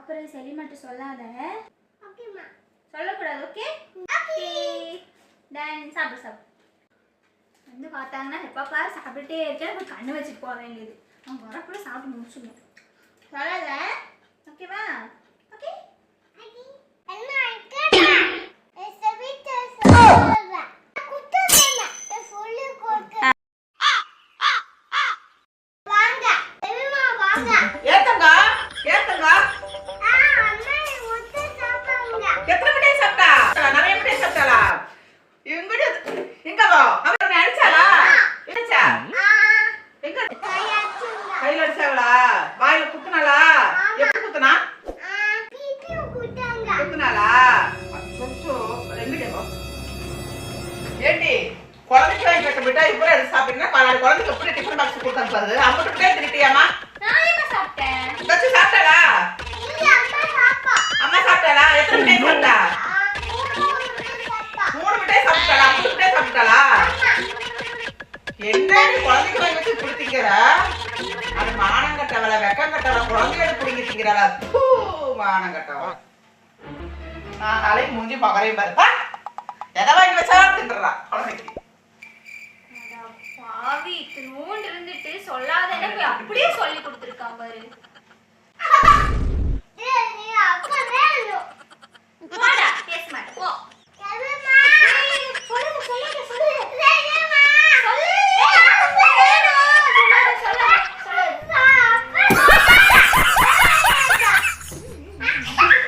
அப்புறம் செலிமாட்ட சொல்லாத. ஓகேம்மா. சொல்லக்கூடாது. Okay okay. டன் சாப்பிடு சாப்பிடு. வந்து பார்த்தாங்கன்னா எப்போ பாரு சாப்பிட்டுட்டே இருக்கேன். கண்ணு வச்சுட்டு போக வேண்டியது. அவங்க வரக்குள்ள சாப்பிட்டு முடிச்சுடணும். சொல்லாத. ஓகேவா? ஓகே மூஞ்சி மகரையும் பாரு எதை வாங்கி வச்சா தின்றான்.